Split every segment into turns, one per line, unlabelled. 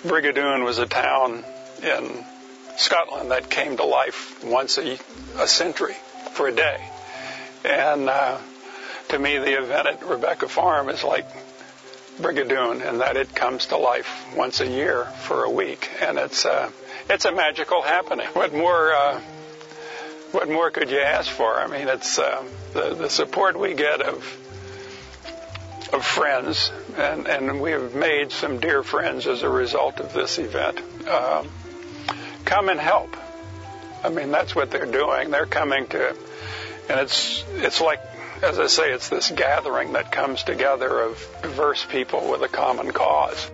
Brigadoon was a town in Scotland that came to life once a century for a day. And to me, the event at Rebecca Farm is like Brigadoon in that it comes to life once a year for a week. And it's a magical happening. What more could you ask for? I mean, it's the support we get of friends, and we have made some dear friends as a result of this event. Come and help. I mean, that's what they're doing. They're coming to, and it's like, as I say, it's this gathering that comes together of diverse people with a common cause.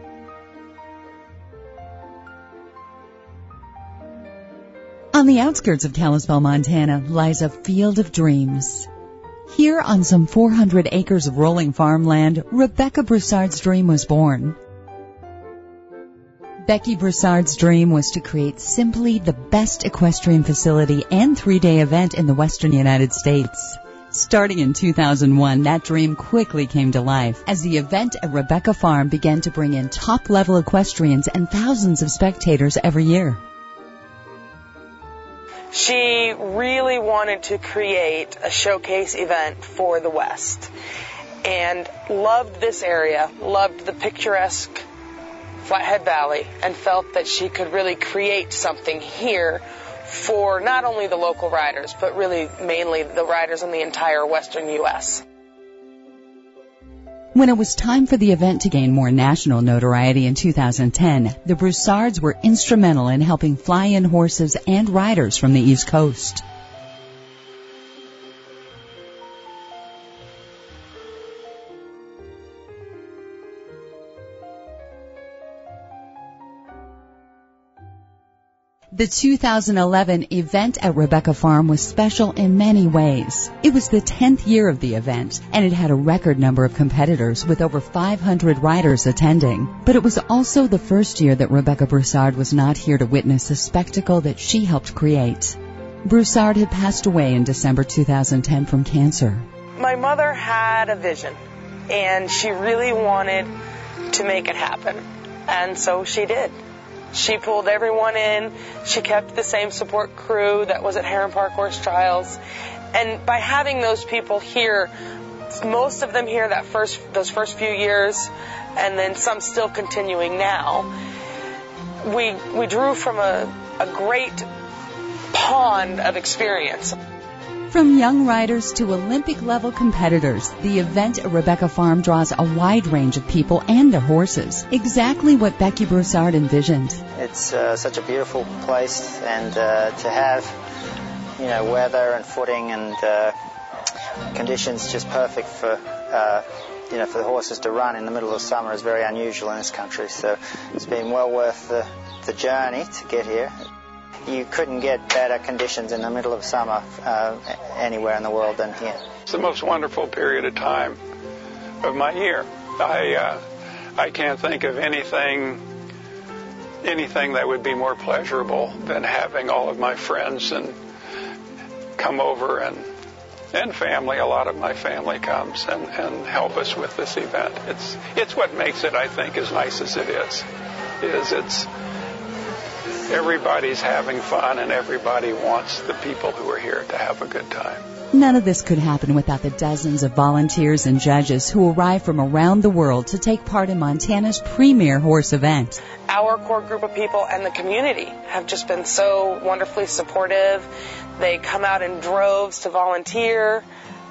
On the outskirts of Kalispell, Montana, lies a field of dreams. Here, on some 400 acres of rolling farmland, Rebecca Broussard's dream was born. Becky Broussard's dream was to create simply the best equestrian facility and 3-day event in the western United States. Starting in 2001, that dream quickly came to life as the event at Rebecca Farm began to bring in top-level equestrians and thousands of spectators every year.
She really wanted to create a showcase event for the West and loved this area, loved the picturesque Flathead Valley, and felt that she could really create something here for not only the local riders, but really mainly the riders in the entire western U.S.
When it was time for the event to gain more national notoriety in 2010, the Broussards were instrumental in helping fly in horses and riders from the East Coast. The 2011 event at Rebecca Farm was special in many ways. It was the 10th year of the event, and it had a record number of competitors with over 500 riders attending. But it was also the first year that Rebecca Broussard was not here to witness the spectacle that she helped create. Broussard had passed away in December 2010 from cancer.
My mother had a vision, and she really wanted to make it happen, and so she did. She pulled everyone in. She kept the same support crew that was at Heron Park Horse Trials. And by having those people here, most of them here those first few years, and then some still continuing now, we drew from a great pond of experience.
From young riders to Olympic-level competitors, the event at Rebecca Farm draws a wide range of people and their horses, exactly what Becky Broussard envisioned.
It's such a beautiful place, and to have, weather and footing and conditions just perfect for, for the horses to run in the middle of summer is very unusual in this country. So it's been well worth the journey to get here. You couldn't get better conditions in the middle of summer anywhere in the world than here.
It's the most wonderful period of time of my year. I can't think of anything that would be more pleasurable than having all of my friends and come over and family. A lot of my family comes and help us with this event. It's what makes it, I think, as nice as it is it's everybody's having fun, and everybody wants the people who are here to have a good time.
None of this could happen without the dozens of volunteers and judges who arrive from around the world to take part in Montana's premier horse event.
Our core group of people and the community have just been so wonderfully supportive. They come out in droves to volunteer.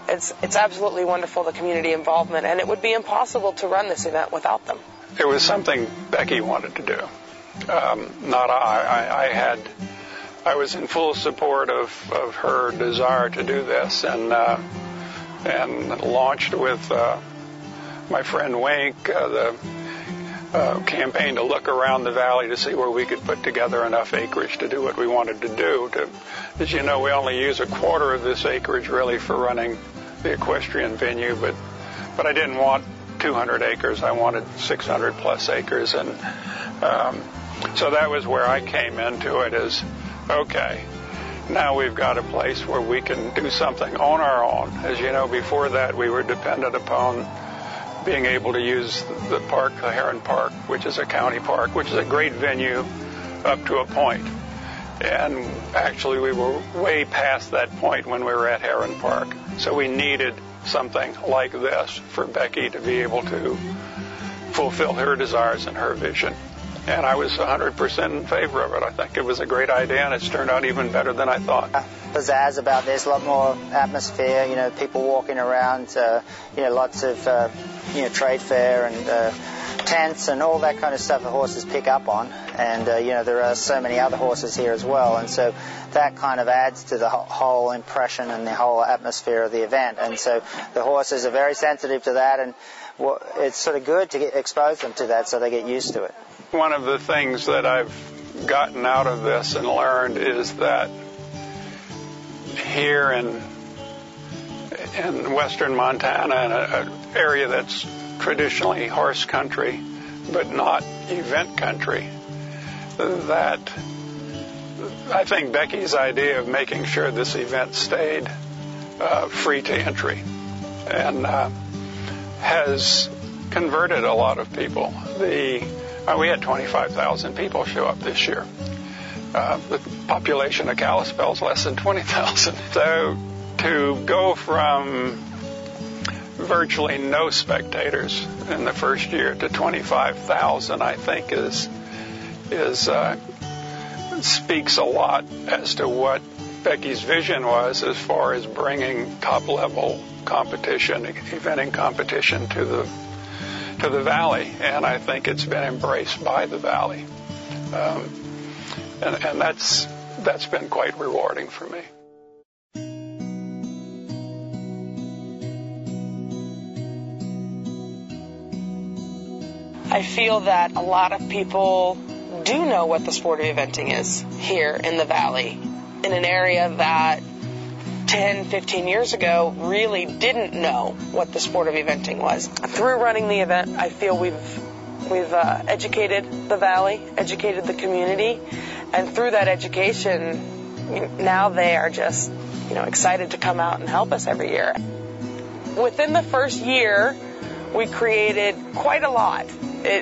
It's absolutely wonderful, the community involvement, and it would be impossible to run this event without them.
It was something Becky wanted to do. Not I. I was in full support of her desire to do this, and launched with my friend Wink the campaign to look around the valley to see where we could put together enough acreage to do what we wanted to do. As you know, we only use a quarter of this acreage really for running the equestrian venue, but I didn't want 200 acres. I wanted 600 plus acres, and so that was where I came into it as, okay, now we've got a place where we can do something on our own. As you know, before that we were dependent upon being able to use the park, the Heron Park, which is a county park, which is a great venue up to a point. And actually we were way past that point when we were at Heron Park. So we needed something like this for Becky to be able to fulfill her desires and her vision. And I was 100% in favor of it. I think it was a great idea, and it's turned out even better than I thought.
Pizzazz about this, a lot more atmosphere, people walking around, lots of, trade fair and tents and all that kind of stuff the horses pick up on. And, there are so many other horses here as well. And so that kind of adds to the whole impression and the whole atmosphere of the event. And so the horses are very sensitive to that, and it's sort of good to expose them to that so they get used to it.
One of the things that I've gotten out of this and learned is that here in western Montana, in an area that's traditionally horse country but not event country, that I think Becky's idea of making sure this event stayed free to entry and has converted a lot of people. We had 25,000 people show up this year. The population of Kalispell is less than 20,000. So to go from virtually no spectators in the first year to 25,000, I think speaks a lot as to what Becky's vision was as far as bringing top-level competition, eventing competition to the valley, and I think it's been embraced by the valley, and that's been quite rewarding for me.
I feel that a lot of people do know what the sport of eventing is here in the valley, in an area that 10, 15 years ago really didn't know what the sport of eventing was. Through running the event, I feel we've educated the valley, educated the community, and through that education, now they are just, excited to come out and help us every year. Within the first year, we created quite a lot.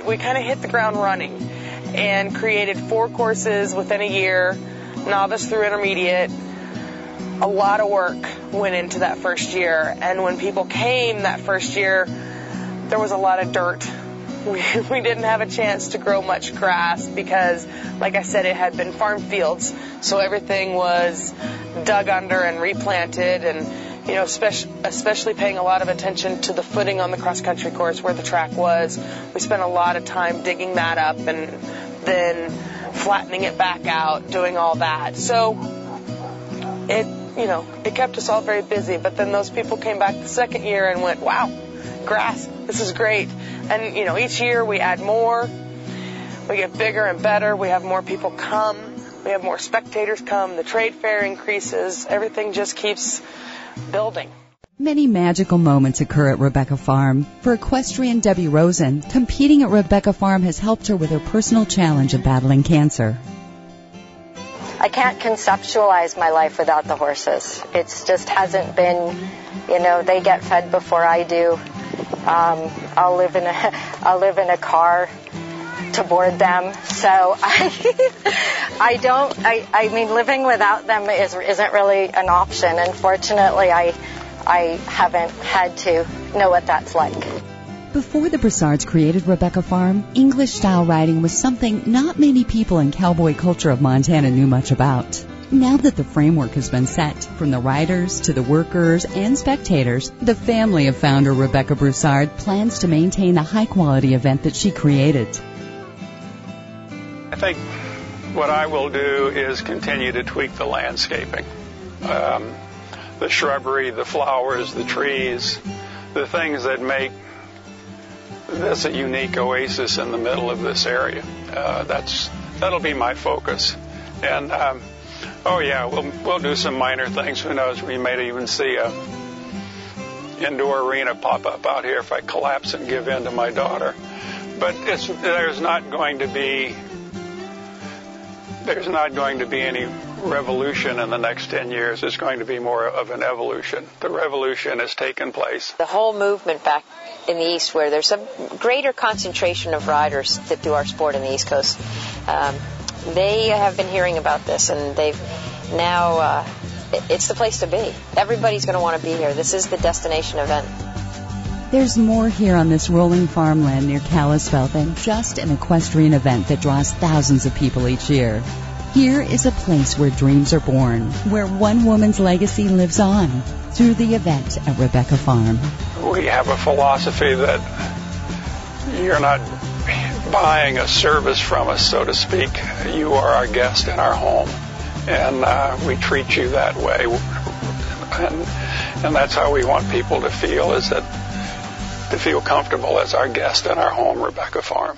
We kind of hit the ground running and created 4 courses within a year, novice through intermediate. A lot of work went into that first year, and when people came that first year, there was a lot of dirt. We didn't have a chance to grow much grass because, like I said, it had been farm fields, so everything was dug under and replanted, and especially paying a lot of attention to the footing on the cross-country course where the track was. We spent a lot of time digging that up and then flattening it back out, doing all that. So it kept us all very busy, but then those people came back the second year and went, wow, grass, this is great. And, each year we add more, we get bigger and better, we have more people come, we have more spectators come, the trade fair increases, everything just keeps building.
Many magical moments occur at Rebecca Farm. For equestrian Debbie Rosen, competing at Rebecca Farm has helped her with her personal challenge of battling cancer.
I can't conceptualize my life without the horses. It just hasn't been, they get fed before I do. I'll live in a car to board them. So I mean, living without them isn't really an option. Unfortunately, I haven't had to know what that's like.
Before the Broussards created Rebecca Farm, English-style riding was something not many people in cowboy culture of Montana knew much about. Now that the framework has been set, from the riders to the workers and spectators, the family of founder Rebecca Broussard plans to maintain the high-quality event that she created.
I think what I will do is continue to tweak the landscaping. The shrubbery, the flowers, the trees, the things that make this a unique oasis in the middle of this area. That'll be my focus. And we'll do some minor things. Who knows? We may even see a indoor arena pop up out here if I collapse and give in to my daughter. But there's not going to be there's not going to be any revolution in the next 10 years. It's going to be more of an evolution. The revolution has taken place.
The whole movement back in the East, where there's a greater concentration of riders that do our sport in the East Coast, they have been hearing about this, and they've now, it's the place to be. Everybody's going to want to be here. This is the destination event.
There's more here on this rolling farmland near Kalispell than just an equestrian event that draws thousands of people each year. Here is a place where dreams are born, where one woman's legacy lives on through the event at Rebecca Farm.
We have a philosophy that you're not buying a service from us, so to speak. You are our guest in our home, and we treat you that way. And that's how we want people to feel, is that to feel comfortable as our guest in our home, Rebecca Farm.